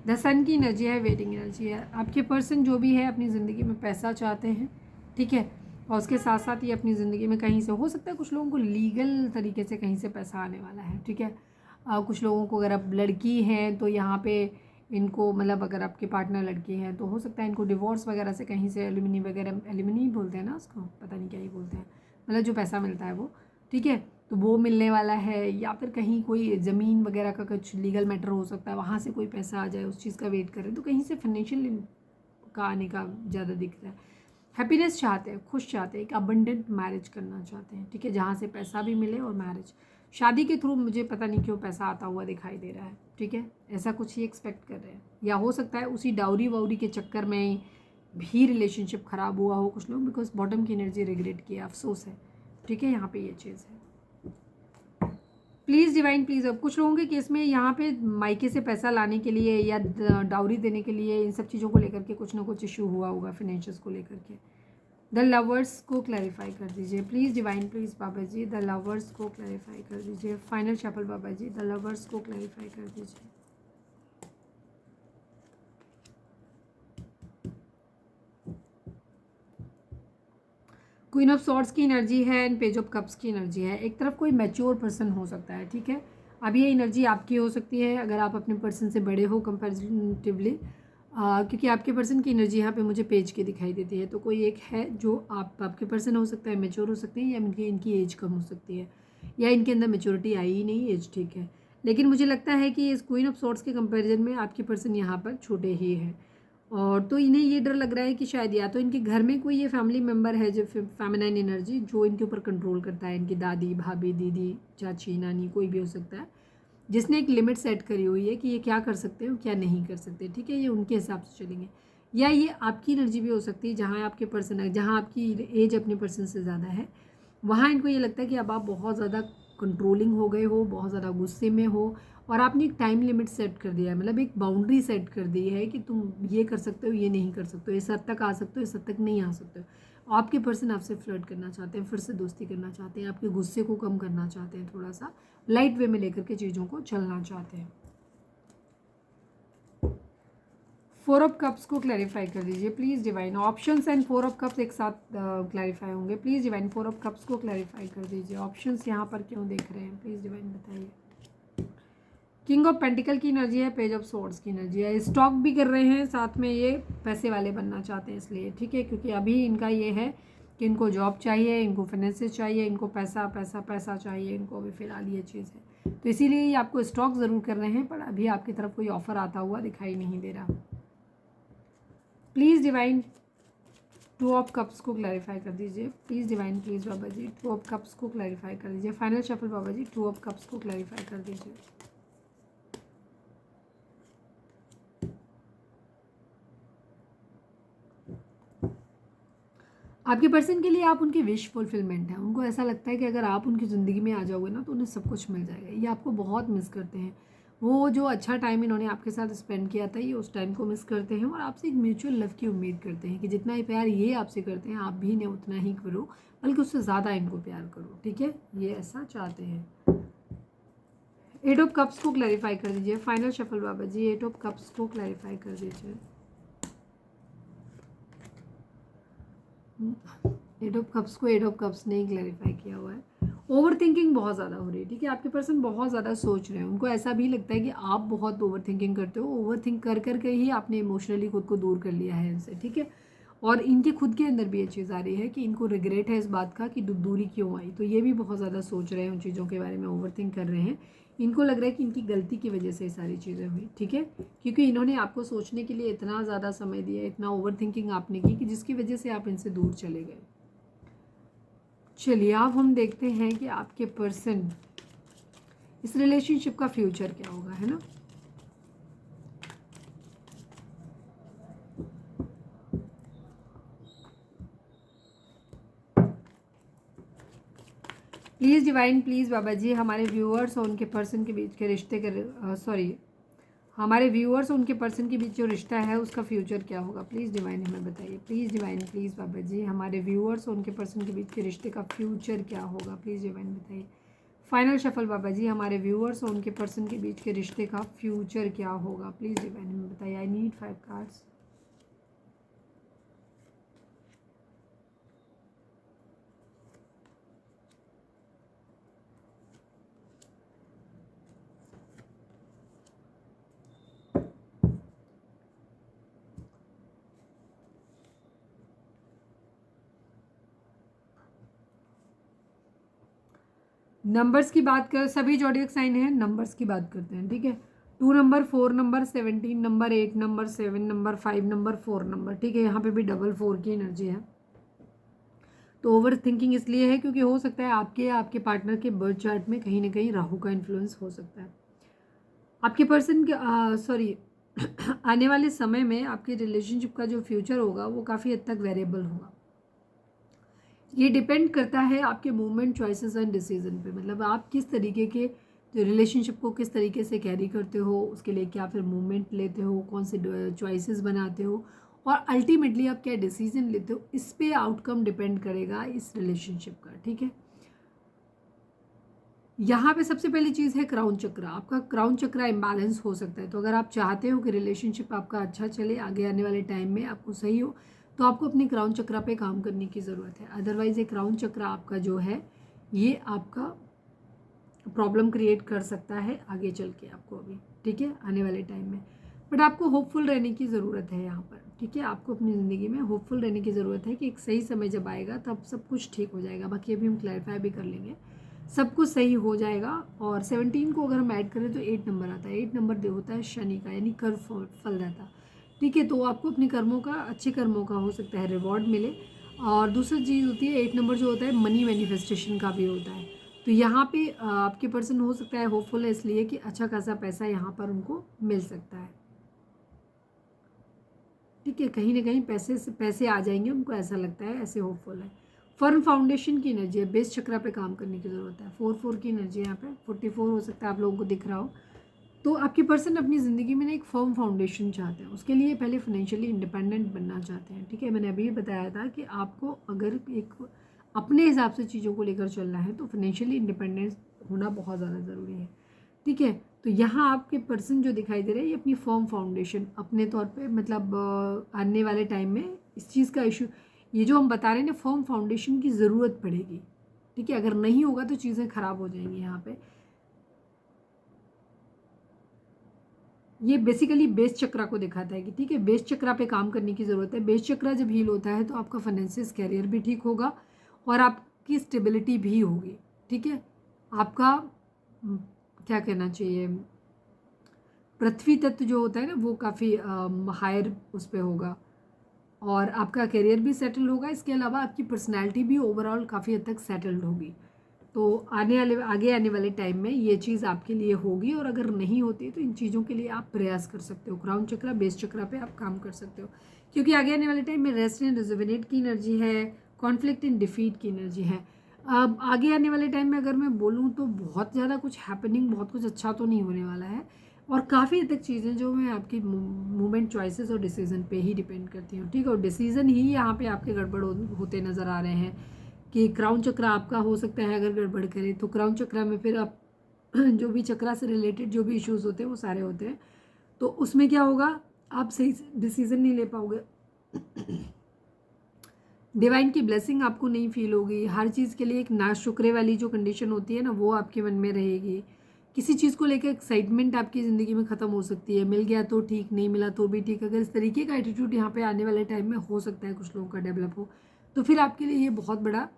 द सन की एनर्जी है, वेटिंग एनर्जी है। आपके पर्सन जो भी है अपनी ज़िंदगी में पैसा चाहते हैं, ठीक है, और उसके साथ साथ ये अपनी ज़िंदगी में कहीं से, हो सकता है कुछ लोगों को लीगल तरीके से कहीं से पैसा आने वाला है, ठीक है। कुछ लोगों को, अगर आप लड़की हैं तो यहाँ पे इनको मतलब अगर आपके पार्टनर लड़की हैं तो हो सकता है इनको डिवोर्स वगैरह से कहीं से, एलिमिनी वगैरह, एलिमिनी बोलते हैं ना उसको, पता नहीं क्या ही बोलते हैं, मतलब जो पैसा मिलता है वो, ठीक है, तो वो मिलने वाला है। या फिर कहीं कोई ज़मीन वगैरह का कुछ लीगल मैटर हो सकता है, वहाँ से कोई पैसा आ जाए, उस चीज़ का वेट करें, तो कहीं से फाइनेंशियल का आने का ज़्यादा दिख रहा है। हैप्पीनेस चाहते हैं, खुश चाहते हैं, एक अबंडेंट मैरिज करना चाहते हैं, ठीक है, जहाँ से पैसा भी मिले और मैरिज, शादी के थ्रू मुझे पता नहीं क्यों पैसा आता हुआ दिखाई दे रहा है, ठीक है, ऐसा कुछ ही एक्सपेक्ट कर रहे हैं। या हो सकता है उसी डाउरी वाउरी के चक्कर में भी रिलेशनशिप ख़राब हुआ हो कुछ लोग, बिकॉज बॉटम की एनर्जी रिग्रेट किया, अफसोस है, ठीक है, यहाँ पे ये चीज़ है। Please divine please. अब कुछ लोगों के केस में यहाँ पे मायके से पैसा लाने के लिए या डाउरी देने के लिए इन सब चीज़ों को लेकर के कुछ ना कुछ इशू हुआ होगा फाइनेंशियल्स को लेकर के। द लवर्स को क्लैरिफाई कर दीजिए please divine please Baba ji. The lovers को क्लैरिफाई कर दीजिए। Final shuffle Baba ji, the lovers को क्लैरिफाई कर दीजिए। क्वीन ऑफ सॉर्ड्स की एनर्जी है एंड पेज ऑफ कप्स की एनर्जी है। एक तरफ कोई मैच्योर पर्सन हो सकता है, ठीक है। अब ये एनर्जी आपकी हो सकती है अगर आप अपने पर्सन से बड़े हो कंपैरेटिवली, क्योंकि आपके पर्सन की एनर्जी यहाँ पे मुझे पेज की दिखाई देती है। तो कोई एक है जो आपके पर्सन हो सकता है, मैच्योर हो सकते हैं, या इनकी एज कम हो सकती है, या इनके अंदर मेच्योरिटी आई ही नहीं, एज ठीक है। लेकिन मुझे लगता है कि इस क्वीन ऑफ सॉर्ड्स के कंपैरिजन में आपके पर्सन यहाँ पर छोटे ही हैं। और तो इन्हें ये डर लग रहा है कि शायद या तो इनके घर में कोई ये फैमिली मेम्बर है जो फेमिनाइन एनर्जी जो इनके ऊपर कंट्रोल करता है, इनकी दादी, भाभी, दीदी, चाची, नानी, कोई भी हो सकता है, जिसने एक लिमिट सेट करी हुई है कि ये क्या कर सकते हो क्या नहीं कर सकते, ठीक है। ये उनके हिसाब से चलेंगे। या ये आपकी एनर्जी भी हो सकती है, जहाँ आपके पर्सन है, जहाँ आपकी एज अपने पर्सन से ज़्यादा है, वहाँ इनको ये लगता है कि अब आप बहुत ज़्यादा कंट्रोलिंग हो गए हो, बहुत ज़्यादा गुस्से में हो, और आपने एक टाइम लिमिट सेट कर दिया है, मतलब एक बाउंड्री सेट कर दी है कि तुम ये कर सकते हो, ये नहीं कर सकते हो, इस हद तक आ सकते हो, इस हद तक नहीं आ सकते हो। आपके पर्सन आपसे फ्लर्ट करना चाहते हैं, फिर से दोस्ती करना चाहते हैं, आपके गुस्से को कम करना चाहते हैं, थोड़ा सा लाइट वे में लेकर के चीज़ों को चलना चाहते हैं। 4 ऑफ कप्स को क्लैरिफाई कर दीजिए please divine. Options and 4 of cups एक साथ क्लैरिफाई होंगे। प्लीज़ डिवाइन 4 ऑफ कप्स को क्लैरिफाई कर दीजिए। ऑप्शंस यहाँ पर क्यों देख रहे हैं, प्लीज़ डिवाइन बताइए। किंग ऑफ पेंटिकल की एनर्जी है, पेज ऑफ सोर्ड्स की एनर्जी है। स्टॉक भी कर रहे हैं, साथ में ये पैसे वाले बनना चाहते हैं इसलिए, ठीक है, क्योंकि अभी इनका ये है कि इनको जॉब चाहिए, इनको फाइनेंसेस चाहिए, इनको पैसा पैसा पैसा चाहिए, इनको अभी फ़िलहाल ये चीज़ है। तो इसीलिए ये आपको स्टॉक ज़रूर कर रहे हैं, पर अभी आपकी तरफ कोई ऑफ़र आता हुआ दिखाई नहीं दे रहा। प्लीज़ डिवाइन 2 ऑफ कप्स को क्लैरिफाई कर दीजिए please divine please Baba ji. 2 of cups को क्लैरिफाई कर दीजिए। Final shuffle Baba ji, 2 of cups को क्लैरिफाई कर दीजिए। आपके पर्सन के लिए आप उनकी विश फुलफिलमेंट है। उनको ऐसा लगता है कि अगर आप उनकी ज़िंदगी में आ जाओगे ना तो उन्हें सब कुछ मिल जाएगा। ये आपको बहुत मिस करते हैं। वो जो अच्छा टाइम इन्होंने आपके साथ स्पेंड किया था, ये उस टाइम को मिस करते हैं, और आपसे एक म्यूचुअल लव की उम्मीद करते हैं कि जितना ही प्यार ये आपसे करते हैं, आप भी इन्हें उतना ही करो, बल्कि उससे ज़्यादा इनको प्यार करो, ठीक है। ये ऐसा चाहते हैं। 8 ऑफ कप्स को क्लैरिफाई कर दीजिए। Final shuffle Baba ji, 8 of cups को क्लैरिफाई कर दीजिए। 8 ऑफ कप्स को 8 ऑफ कप्स नहीं क्लैरिफाई किया हुआ है। ओवर थिंकिंग बहुत ज़्यादा हो रही है, ठीक है। आपके पर्सन बहुत ज़्यादा सोच रहे हैं। उनको ऐसा भी लगता है कि आप बहुत ओवर थिंकिंग करते हो। ओवर थिंक कर करके ही आपने इमोशनली खुद को दूर कर लिया है इनसे, ठीक है। और इनके खुद के अंदर भी ये चीज़ आ रही है कि इनको रिग्रेट है इस बात का कि दूरी क्यों आई। तो ये भी बहुत ज़्यादा सोच रहे हैं उन चीज़ों के बारे में, ओवर थिंक कर रहे हैं। इनको लग रहा है कि इनकी गलती की वजह से ये सारी चीज़ें हुई, ठीक है, क्योंकि इन्होंने आपको सोचने के लिए इतना ज़्यादा समय दिया, इतना ओवर थिंकिंग आपने की कि जिसकी वजह से आप इनसे दूर चले गए। चलिए अब हम देखते हैं कि आपके पर्सन इस रिलेशनशिप का फ्यूचर क्या होगा, है ना। Please divine please Baba ji, हमारे व्यूअर्स और उनके पर्सन के बीच के रिश्ते के हमारे व्यूअर्स और उनके पर्सन के बीच जो रिश्ता है उसका फ्यूचर क्या होगा, प्लीज़ डिवाइन हमें बताइए। Please divine please Baba ji, हमारे व्यूअर्स और उनके पर्सन के बीच के रिश्ते का फ्यूचर क्या होगा, प्लीज़ डिवाइन बताइए। फाइनल शफल बाबा जी, हमारे व्यूअर्स और उनके पर्सन के बीच के रिश्ते का फ्यूचर क्या होगा, प्लीज़ डिवाइन हमें बताइए। I need 5 cards. नंबर्स की बात कर, सभी जॉडियक साइन है, नंबर्स की बात करते हैं, ठीक है। 2 number, 4 number, 17 number, 8 number, 7 number, 5 number, 4 number, ठीक है। यहाँ पे भी डबल 4 की एनर्जी है। तो ओवर थिंकिंग इसलिए है क्योंकि हो सकता है आपके या आपके पार्टनर के बर्थ चार्ट में कहीं ना कहीं राहु का इन्फ्लुएंस हो सकता है। आपके पर्सन के सॉरी आने वाले समय में आपके रिलेशनशिप का जो फ्यूचर होगा वो काफ़ी हद तक वेरिएबल होगा। ये डिपेंड करता है आपके मूवमेंट, चॉइसेस एंड डिसीजन पे, मतलब आप किस तरीके के जो रिलेशनशिप को किस तरीके से कैरी करते हो, उसके लिए क्या फिर मूवमेंट लेते हो, कौन से चॉइसेस बनाते हो और अल्टीमेटली आप क्या डिसीजन लेते हो, इस पे आउटकम डिपेंड करेगा इस रिलेशनशिप का। ठीक है, यहाँ पे सबसे पहली चीज़ है क्राउन चक्र। आपका क्राउन चक्र इम्बैलेंस हो सकता है, तो अगर आप चाहते हो कि रिलेशनशिप आपका अच्छा चले, आगे आने वाले टाइम में आपको सही हो, तो आपको अपनी क्राउन चक्र पे काम करने की ज़रूरत है। अदरवाइज ये क्राउन चक्र आपका जो है ये आपका प्रॉब्लम क्रिएट कर सकता है आगे चल के आपको अभी, ठीक है, आने वाले टाइम में। बट आपको होपफुल रहने की ज़रूरत है यहाँ पर। ठीक है, आपको अपनी ज़िंदगी में होपफुल रहने की ज़रूरत है कि एक सही समय जब आएगा तब सब कुछ ठीक हो जाएगा। बाकी अभी हम क्लैरिफाई भी कर लेंगे, सब कुछ सही हो जाएगा। और 17 को अगर हम ऐड करें तो 8 नंबर आता है। 8 नंबर होता है शनि का, यानी कर्म फल रहता। ठीक है, तो आपको अपने कर्मों का, अच्छे कर्मों का हो सकता है रिवॉर्ड मिले। और दूसरी चीज़ होती है 8 नंबर जो होता है मनी मैनिफेस्टेशन का भी होता है। तो यहाँ पे आपके पर्सन हो सकता है होपफुल है इसलिए कि अच्छा खासा पैसा यहाँ पर उनको मिल सकता है। ठीक है, कहीं ना कहीं पैसे आ जाएंगे उनको, ऐसा लगता है, ऐसे होपफुल है। फर्म फाउंडेशन की एनर्जी है, बेस चक्रा पे काम करने की ज़रूरत है। 4 की एनर्जी यहाँ पे 44 हो सकता है आप लोगों को दिख रहा हो। तो आपके पर्सन अपनी ज़िंदगी में ना एक फर्म फाउंडेशन चाहते हैं, उसके लिए पहले फाइनेंशियली इंडिपेंडेंट बनना चाहते हैं। ठीक है, मैंने अभी बताया था कि आपको अगर एक अपने हिसाब से चीज़ों को लेकर चलना है तो फाइनेंशियली इंडिपेंडेंस होना बहुत ज़्यादा ज़रूरी है। ठीक है, तो यहाँ आपके पर्सन जो दिखाई दे रहे हैं ये अपनी फर्म फाउंडेशन अपने तौर पे, मतलब आने वाले टाइम में इस चीज़ का इशू, ये जो हम बता रहे हैं ना, फर्म फाउंडेशन की ज़रूरत पड़ेगी। ठीक है, अगर नहीं होगा तो चीज़ें ख़राब हो जाएंगी। यहाँ पे ये बेसिकली बेस चक्रा को दिखाता है कि ठीक है, बेस चक्रा पे काम करने की ज़रूरत है। बेस चक्रा जब हील होता है तो आपका फाइनेंसिस कैरियर भी ठीक होगा और आपकी स्टेबिलिटी भी होगी। ठीक है, आपका क्या कहना चाहिए, पृथ्वी तत्व जो होता है ना वो काफ़ी हायर उस पर होगा और आपका करियर भी सेटल होगा। इसके अलावा आपकी पर्सनैलिटी भी ओवरऑल काफ़ी हद तक सेटल्ड होगी। तो आगे आने वाले टाइम में ये चीज़ आपके लिए होगी। और अगर नहीं होती तो इन चीज़ों के लिए आप प्रयास कर सकते हो। क्राउन चक्रा, बेस चक्रा पे आप काम कर सकते हो, क्योंकि आगे आने वाले टाइम में रेस्ट एंड रिजुविनेट की एनर्जी है, कॉन्फ्लिक्ट एंड डिफीट की एनर्जी है। अब आगे आने वाले टाइम में अगर मैं बोलूँ तो बहुत ज़्यादा कुछ हैपनिंग, बहुत कुछ अच्छा तो नहीं होने वाला है। और काफ़ी हद तक चीज़ें जो हैं आपकी मूवमेंट, चॉइसेस और डिसीजन पे ही डिपेंड करती हैं। ठीक है, और डिसीजन ही यहाँ पे आपके गड़बड़ होते नज़र आ रहे हैं कि क्राउन चक्र आपका हो सकता है अगर गड़बड़ करे तो क्राउन चक्र में फिर आप जो भी चक्रा से रिलेटेड जो भी इश्यूज होते हैं वो सारे होते हैं। तो उसमें क्या होगा, आप सही डिसीजन नहीं ले पाओगे, डिवाइन की ब्लेसिंग आपको नहीं फील होगी। हर चीज़ के लिए एक ना शुक्रे वाली जो कंडीशन होती है ना वो आपके मन में रहेगी। किसी चीज़ को लेकर एक्साइटमेंट आपकी ज़िंदगी में ख़त्म हो सकती है। मिल गया तो ठीक, नहीं मिला तो भी ठीक। अगर इस तरीके का एटीट्यूड यहाँ पे आने वाले टाइम में हो सकता है कुछ लोगों का डेवलप हो, तो फिर आपके लिए ये बहुत बड़ा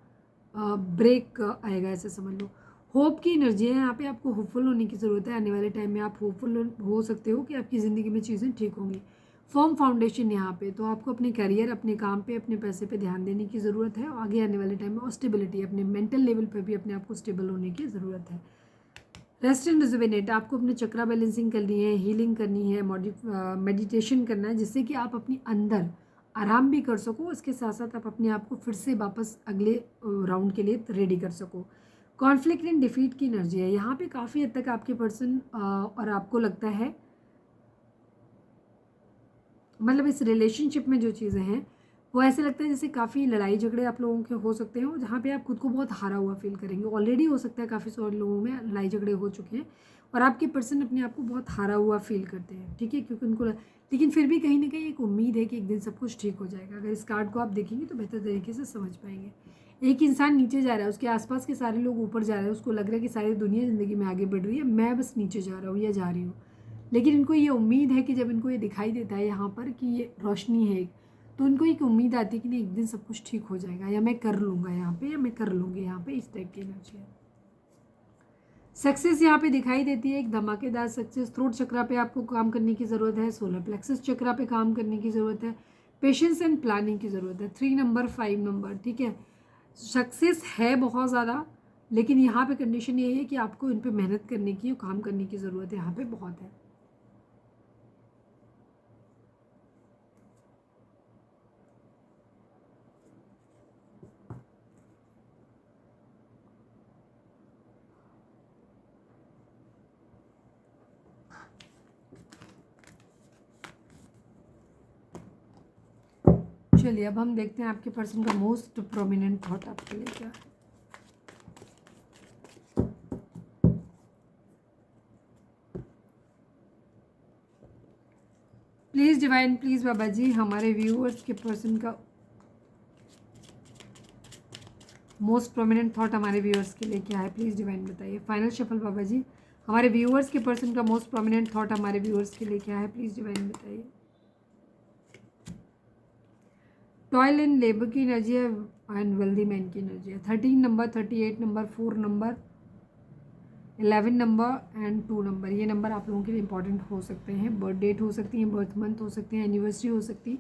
ब्रेक आएगा, ऐसे समझ लो। होप की एनर्जी है यहाँ पे, आपको होपफुल होने की ज़रूरत है। आने वाले टाइम में आप होपफुल हो सकते हो कि आपकी ज़िंदगी में चीज़ें ठीक होंगी। फर्म फाउंडेशन यहाँ पे, तो आपको अपने करियर, अपने काम पे, अपने पैसे पे ध्यान देने की ज़रूरत है। और आगे आने वाले टाइम में और स्टेबिलिटी, अपने मेंटल लेवल पे भी अपने आप को स्टेबल होने की ज़रूरत है। रेस्ट एंड रिजुविनेट, आपको अपने चक्रा बैलेंसिंग करनी है, हीलिंग करनी है, मेडिटेशन करना है, जिससे कि आप अपनी अंदर आराम भी कर सको, इसके साथ साथ आप अपने आप को फिर से वापस अगले राउंड के लिए रेडी कर सको। कॉन्फ्लिक्ट एंड डिफीट की एनर्जी है यहाँ पे, काफ़ी हद तक आपके पर्सन और आपको लगता है, मतलब इस रिलेशनशिप में जो चीज़ें हैं वो ऐसे लगता है जैसे काफ़ी लड़ाई झगड़े आप लोगों के हो सकते हैं, जहाँ पे आप खुद को बहुत हारा हुआ फील करेंगे। ऑलरेडी हो सकता है काफ़ी सारे लोगों में लड़ाई झगड़े हो चुके हैं और आपके पर्सन अपने आप को बहुत हारा हुआ फील करते हैं। ठीक है, क्योंकि उनको लेकिन फिर भी कहीं ना कहीं एक उम्मीद है कि एक दिन सब कुछ ठीक हो जाएगा। अगर इस कार्ड को आप देखेंगे तो बेहतर तरीके से समझ पाएंगे। एक इंसान नीचे जा रहा है, उसके आसपास के सारे लोग ऊपर जा रहे हैं, उसको लग रहा है कि सारी दुनिया ज़िंदगी में आगे बढ़ रही है, मैं बस नीचे जा रहा हूँ या जा रही हूँ। लेकिन इनको ये उम्मीद है कि जब इनको ये दिखाई देता है यहाँ पर कि ये रोशनी है एक, तो इनको एक उम्मीद आती है कि नहीं एक दिन सब कुछ ठीक हो जाएगा, या मैं कर लूँगा यहाँ पे, या मैं कर लूँगी यहाँ पे, इस टाइप की एनर्जी है। सक्सेस यहाँ पे दिखाई देती है, एक धमाकेदार सक्सेस। थ्रोट चक्रा पे आपको काम करने की ज़रूरत है, सोलर प्लेक्सस चक्रा पे काम करने की ज़रूरत है, पेशेंस एंड प्लानिंग की ज़रूरत है। 3 नंबर, 5 नंबर, ठीक है, सक्सेस है बहुत ज़्यादा, लेकिन यहाँ पे कंडीशन ये है कि आपको इन पे मेहनत करने की और काम करने की ज़रूरत है, यहाँ पे बहुत है। चलिए अब हम देखते हैं आपके पर्सन का मोस्ट प्रोमिनेंट थॉट आपके लिए क्या है। Please divine, please Baba ji, हमारे व्यूअर्स के पर्सन का मोस्ट प्रोमिनेंट थॉट हमारे व्यूअर्स के लिए क्या है, प्लीज़ डिवाइन बताइए। फाइनल शफल बाबा जी, हमारे व्यूअर्स के पर्सन का मोस्ट प्रोमिनेंट थॉट हमारे व्यूअर्स के लिए क्या है, प्लीज़ डिवाइन बताइए। टॉयल एंड लेबर की एनर्जी है एंड वेल्दी मैन की एनर्जी है। 13 number, 38 number, 4 number, 11 number and 2 number, ये नंबर आप लोगों के लिए इंपॉर्टेंट हो सकते हैं। बर्थ डेट हो सकती है, बर्थ मंथ हो सकती है, एनिवर्सरी हो सकती है,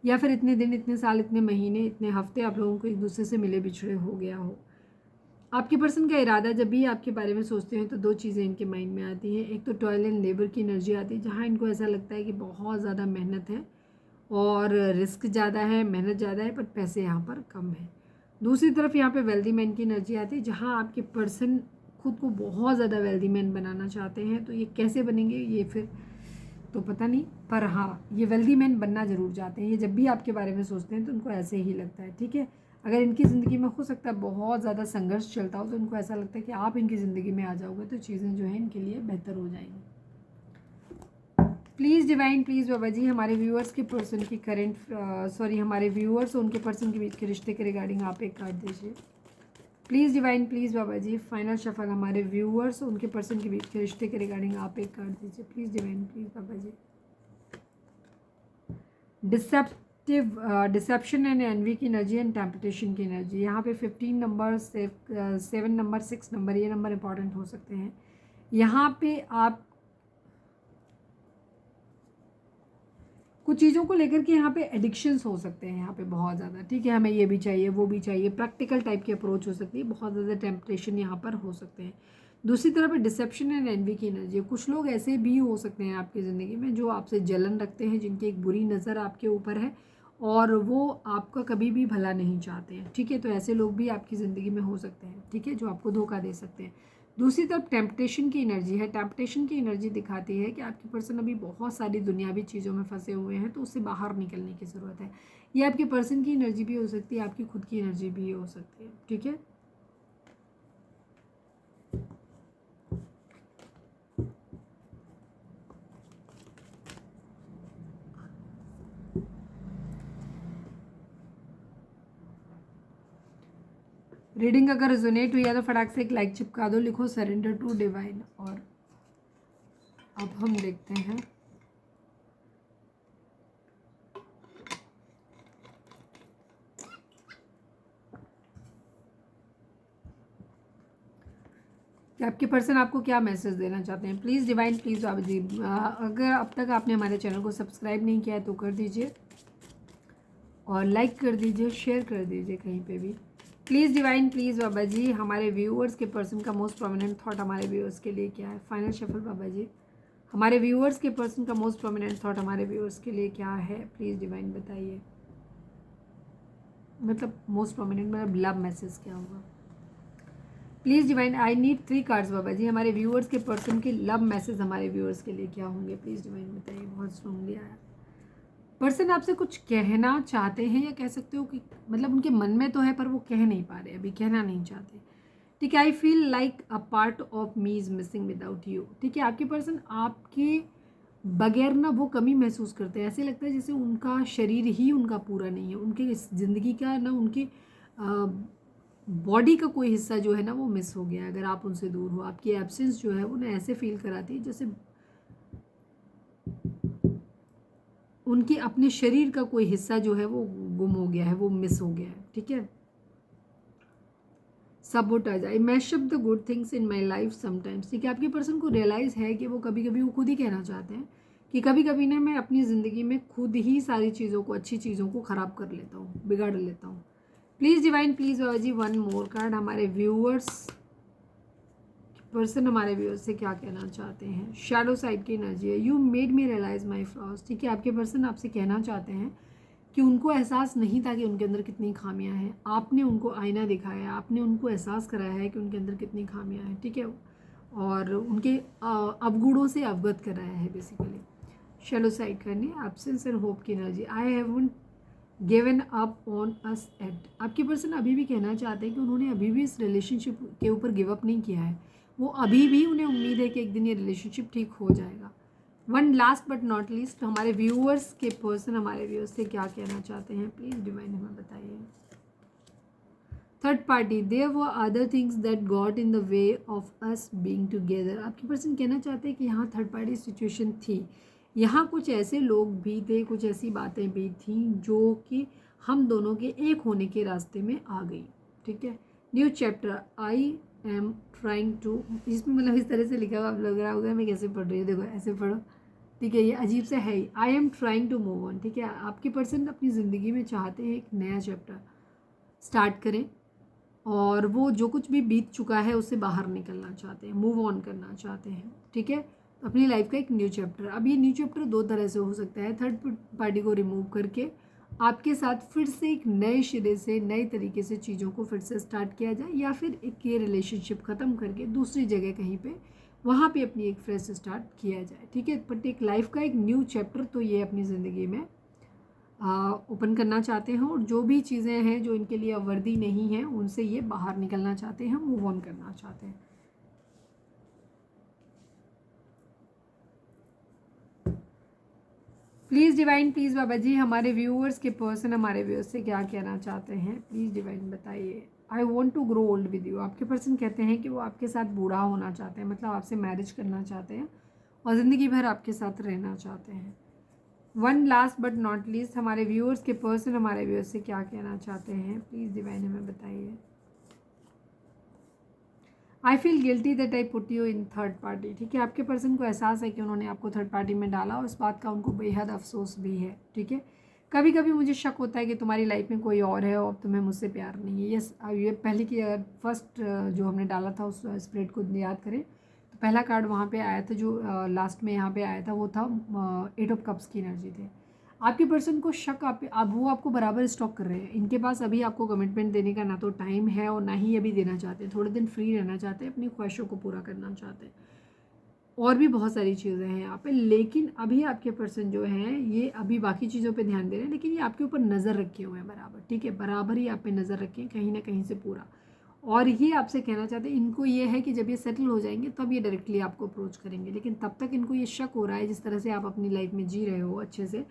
या फिर इतने दिन, इतने साल, इतने महीने, इतने हफ्ते आप लोगों को एक दूसरे से मिले बिछड़े हो गया हो। आपके पर्सन का इरादा, जब भी आपके बारे में सोचते हैं तो दो चीज़ें इनके माइंड में आती हैं। एक तो टॉयल एंड लेबर की एनर्जी आती है, जहाँ इनको ऐसा लगता है कि बहुत ज़्यादा मेहनत है और रिस्क ज़्यादा है, मेहनत ज़्यादा है, पर पैसे यहाँ पर कम है। दूसरी तरफ यहाँ पे वेल्दी मैन की एनर्जी आती है, जहाँ आपके पर्सन खुद को बहुत ज़्यादा वेल्दी मैन बनाना चाहते हैं। तो ये कैसे बनेंगे ये फिर तो पता नहीं, पर हाँ ये वेल्दी मैन बनना ज़रूर चाहते हैं। ये जब भी आपके बारे में सोचते हैं तो उनको ऐसे ही लगता है, ठीक है। अगर इनकी ज़िंदगी में हो सकता है बहुत ज़्यादा संघर्ष चलता हो, तो उनको ऐसा लगता है कि आप इनकी ज़िंदगी में आ जाओगे तो चीज़ें जो है इनके लिए बेहतर हो जाएंगी। Please divine, please Baba ji, हमारे व्यूअर्स के पर्सन की करेंट हमारे व्यूअर्स और उनके पर्सन के बीच के रिश्ते के रिगार्डिंग आप एक कार्ड दीजिए। Please divine, please Baba ji, final shuffle हमारे व्यूअर्स और उनके पर्सन के बीच के रिश्ते के रिगार्डिंग आप एक कार्ड दीजिए। Please divine, please Baba ji. Deception and envy की एनर्जी एंड टेम्पटेशन की एनर्जी। यहाँ पे 15 नंबर, 7 नंबर, 6 नंबर, ये नंबर इंपॉर्टेंट हो सकते हैं। यहाँ पे आप कुछ चीज़ों को लेकर के यहाँ पे एडिक्शंस हो सकते हैं यहाँ पे बहुत ज़्यादा, ठीक है। हमें ये भी चाहिए, वो भी चाहिए, प्रैक्टिकल टाइप की अप्रोच हो सकती है, बहुत ज़्यादा टेम्पटेशन यहाँ पर हो सकते हैं। दूसरी तरफ डिसेप्शन एंड एनवी की एनर्जी। कुछ लोग ऐसे भी हो सकते हैं आपकी ज़िंदगी में जो आपसे जलन रखते हैं, जिनकी एक बुरी नज़र आपके ऊपर है और वो आपका कभी भी भला नहीं चाहते हैं, ठीक है। तो ऐसे लोग भी आपकी ज़िंदगी में हो सकते हैं, ठीक है, जो आपको धोखा दे सकते हैं। दूसरी तरफ टेम्पटेशन की एनर्जी है। टेम्पटेशन की एनर्जी दिखाती है कि आपकी पर्सन अभी बहुत सारी दुनियावी चीज़ों में फंसे हुए हैं, तो उससे बाहर निकलने की ज़रूरत है। ये आपके पर्सन की एनर्जी भी हो सकती है, आपकी खुद की एनर्जी भी हो सकती है, ठीक है। रीडिंग अगर रेजोनेट हुई है तो फटाक से एक लाइक चिपका दो, लिखो सरेंडर टू डिवाइन। और अब हम देखते हैं कि आपके पर्सन आपको क्या मैसेज देना चाहते हैं। प्लीज़ डिवाइन, प्लीज़ बाबा जी, अगर अब तक आपने हमारे चैनल को सब्सक्राइब नहीं किया है तो कर दीजिए और लाइक कर दीजिए, शेयर कर दीजिए कहीं पे भी। Please divine, please Baba ji, हमारे व्यूअर्स के पर्सन का मोस्ट प्रोमिनेंट थॉट हमारे व्यूअर्स के लिए क्या है। फाइनल शफल बाबा जी, हमारे व्यूअर्स के पर्सन का मोस्ट प्रोमिनेंट थॉट हमारे व्यूअर्स के लिए क्या है, प्लीज़ डिवाइन बताइए। मतलब मोस्ट प्रोमिनेंट मतलब लव मैसेज क्या होगा। Please divine, I need 3 cards Baba ji, हमारे व्यूअर्स के पर्सन के लव मैसेज हमारे व्यूअर्स के लिए क्या होंगे, प्लीज़ डिवाइन बताइए। बहुत स्ट्रॉन्गली आया। पर्सन आपसे कुछ कहना चाहते हैं, या कह सकते हो कि मतलब उनके मन में तो है पर वो कह नहीं पा रहे, अभी कहना नहीं चाहते, ठीक है। I feel like a part of me is missing without you, ठीक है। आपके पर्सन आपके बगैर ना वो कमी महसूस करते हैं। ऐसे लगता है जैसे उनका शरीर ही उनका पूरा नहीं है, उनके ज़िंदगी का ना, उनके बॉडी का कोई हिस्सा जो है ना वो मिस हो गया है। अगर आप उनसे दूर हो, आपकी एब्सेंस जो है उन्हें ऐसे फील कराती है जैसे उनके अपने शरीर का कोई हिस्सा जो है वो गुम हो गया है, वो मिस हो गया है, ठीक है। Sabotage, I mash up the good things in my life sometimes, ठीक है। आपके पर्सन को रियलाइज़ है कि वो कभी कभी वो खुद ही कहना चाहते हैं कि कभी कभी ना मैं अपनी ज़िंदगी में खुद ही सारी चीज़ों को, अच्छी चीज़ों को ख़राब कर लेता हूँ, बिगाड़ लेता हूँ। Please divine, please Baba ji, one more card, हमारे व्यूअर्स पर्सन हमारे व्यूअर्स से क्या कहना चाहते हैं। शैडो साइड की एनर्जी है। You made me realise my flaws, ठीक है। आपके पर्सन आपसे कहना चाहते हैं कि उनको एहसास नहीं था कि उनके अंदर कितनी खामियां हैं। आपने उनको आईना दिखाया, आपने उनको एहसास कराया है कि उनके अंदर कितनी खामियां हैं, ठीक है, और उनके अवगुणों से अवगत कराया है बेसिकली। शैडो साइड करनी, एब्सेंस एंड होप की energy. I haven't given up on us at. आपकी पर्सन अभी भी कहना चाहते हैं कि उन्होंने अभी भी इस रिलेशनशिप के ऊपर गिव अप नहीं किया है, वो अभी भी उन्हें उम्मीद है कि एक दिन ये रिलेशनशिप ठीक हो जाएगा। One last but not least, हमारे व्यूअर्स के पर्सन हमारे व्यूअर्स से क्या कहना चाहते हैं, प्लीज़ डिवाइन हमें बताइए। Third party, there were other things that got in the way of us being together. आपकी पर्सन कहना चाहते हैं कि यहाँ थर्ड पार्टी सिचुएशन थी, यहाँ कुछ ऐसे लोग भी थे, कुछ ऐसी बातें भी थी जो कि हम दोनों के एक होने के रास्ते में आ गई। ठीक है, new chapter, I am trying to, इसमें मतलब इस तरह से लिखा हुआ, आप लग रहा होगा मैं कैसे पढ़ रही हूँ, देखो ऐसे पढ़ो। ठीक है, ये अजीब सा है ही। I am trying to move on. ठीक है, आपकी पर्सन अपनी ज़िंदगी में चाहते हैं एक नया चैप्टर स्टार्ट करें, और वो जो कुछ भी बीत चुका है उससे बाहर निकलना चाहते हैं, मूव ऑन करना चाहते हैं। ठीक है, अपनी लाइफ का एक न्यू चैप्टर। अब ये न्यू चैप्टर दो तरह से हो सकता है, थर्ड पार्टी को रिमूव करके आपके साथ फिर से एक नए सिरे से नए तरीके से चीज़ों को फिर से स्टार्ट किया जाए, या फिर एक ये रिलेशनशिप ख़त्म करके दूसरी जगह कहीं पे वहाँ पे अपनी एक फ्रेश स्टार्ट किया जाए। ठीक है, बट एक लाइफ का एक न्यू चैप्टर तो ये अपनी ज़िंदगी में ओपन करना चाहते हैं, और जो भी चीज़ें हैं जो इनके लिए अवर्दी नहीं हैं उनसे ये बाहर निकलना चाहते हैं, मूव ऑन करना चाहते हैं। Please divine, please Baba ji, हमारे व्यूअर्स के पर्सन हमारे व्यूअर्स से क्या कहना चाहते हैं, प्लीज़ डिवाइन बताइए। I want to grow old with you. आपके पर्सन कहते हैं कि वो आपके साथ बूढ़ा होना चाहते हैं, मतलब आपसे मैरिज करना चाहते हैं और ज़िंदगी भर आपके साथ रहना चाहते हैं। One last but not least, हमारे व्यूअर्स के पर्सन हमारे व्यूअर्स से क्या कहना चाहते हैं, प्लीज़ डिवाइन हमें बताइए। I feel guilty that I put you in third party. ठीक है, आपके पर्सन को एहसास है कि उन्होंने आपको थर्ड पार्टी में डाला, और इस बात का उनको बेहद अफसोस भी है। ठीक है, कभी कभी मुझे शक होता है कि तुम्हारी लाइफ में कोई और है और तुम्हें मुझसे प्यार नहीं है। यस, ये पहले की फर्स्ट जो हमने डाला था उस स्प्रेड को याद करें तो पहला कार्ड वहाँ पे आया था, जो लास्ट में यहाँ पे आया था, वो था 8 ऑफ कप्स की एनर्जी थे। आपके पर्सन को शक अब वो आपको बराबर स्टॉक कर रहे हैं। इनके पास अभी आपको कमिटमेंट देने का ना तो टाइम है और ना ही अभी देना चाहते हैं, थोड़े दिन फ्री रहना चाहते हैं, अपनी ख्वाहिशों को पूरा करना चाहते हैं, और भी बहुत सारी चीज़ें हैं यहाँ पे। लेकिन अभी आपके पर्सन जो हैं ये अभी बाकी चीज़ों पे ध्यान दे रहे हैं, लेकिन ये आपके ऊपर नज़र रखे हुए हैं बराबर। ठीक है, बराबर ही आप पे नज़र रखें कहीं ना कहीं से पूरा। और ये आपसे कहना चाहते हैं, इनको ये है कि जब ये सेटल हो जाएंगे तब ये डायरेक्टली आपको अप्रोच करेंगे, लेकिन तब तक इनको ये शक हो रहा है जिस तरह से आप अपनी लाइफ में जी रहे हो अच्छे से,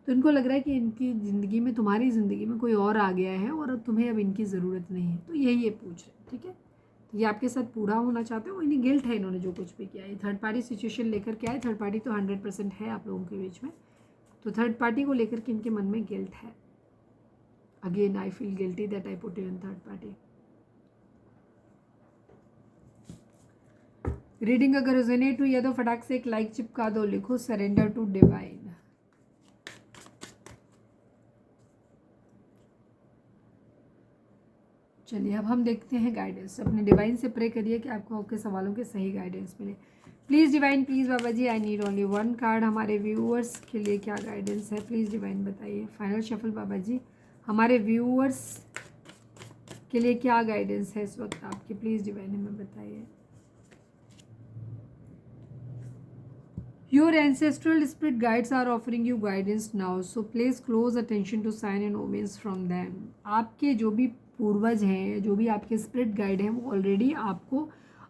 तो इनको लग रहा है कि इनकी ज़िंदगी में, तुम्हारी ज़िंदगी में कोई और आ गया है और तुम्हें अब इनकी ज़रूरत नहीं है, तो यही ये पूछ रहे हैं। ठीक है, तो ये आपके साथ पूरा होना चाहते हैं, और इन्हें गिल्ट है इन्होंने जो कुछ भी किया है। थर्ड पार्टी सिचुएशन लेकर के आए, थर्ड पार्टी तो 100% है आप लोगों के बीच में, तो थर्ड पार्टी को लेकर के इनके मन में गिल्ट है। Again I feel guilty that I put in third party. Reading अगर रेजोनेट हुई है तो फटाक से एक लाइक चिपका दो, लिखो सरेंडर टू डिवाइन। चलिए अब हम देखते हैं गाइडेंस। अपने डिवाइन से प्रे करिए कि आपको आपके सवालों के सही गाइडेंस मिले। Please divine, please Baba ji, I need only one card. हमारे व्यूअर्स के लिए क्या गाइडेंस है, प्लीज़ डिवाइन बताइए। फाइनल शफल बाबा जी, हमारे व्यूअर्स के लिए क्या गाइडेंस है इस वक्त आपकी, प्लीज़ डिवाइन हमें बताइए। Your ancestral spirit guides are offering you guidance now, so place close attention to sign and omens from them. आपके जो भी पूर्वज हैं, जो भी आपके स्पिरिट गाइड हैं, वो ऑलरेडी आपको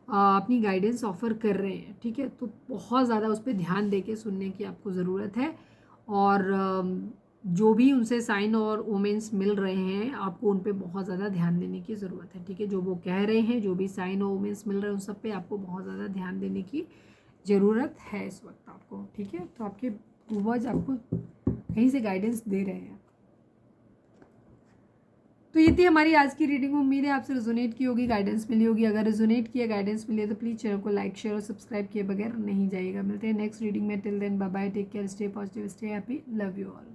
अपनी गाइडेंस ऑफर कर रहे हैं। ठीक है, तो बहुत ज़्यादा उस पर ध्यान दे के सुनने की आपको ज़रूरत है, और जो भी उनसे साइन और ओमेंस मिल रहे हैं आपको उन पे बहुत ज़्यादा ध्यान देने की ज़रूरत है। ठीक है, जो वो कह रहे हैं, जो भी साइन और ओमेंस मिल रहे हैं उन सब पे आपको बहुत ज़्यादा ध्यान देने की ज़रूरत है इस वक्त आपको। ठीक है, तो आपके पूर्वज आपको कहीं से गाइडेंस दे रहे हैं। तो ये थी हमारी आज की रीडिंग। उम्मीद है आपसे रेजोनेट की होगी, गाइडेंस मिली होगी। अगर रेजोनेट किया, गाइडेंस मिली है तो प्लीज़ चैनल को लाइक, शेयर और सब्सक्राइब किए बगैर नहीं जाइएगा। मिलते हैं नेक्स्ट रीडिंग में। Till then bye bye, take care, stay positive, stay happy, love you all.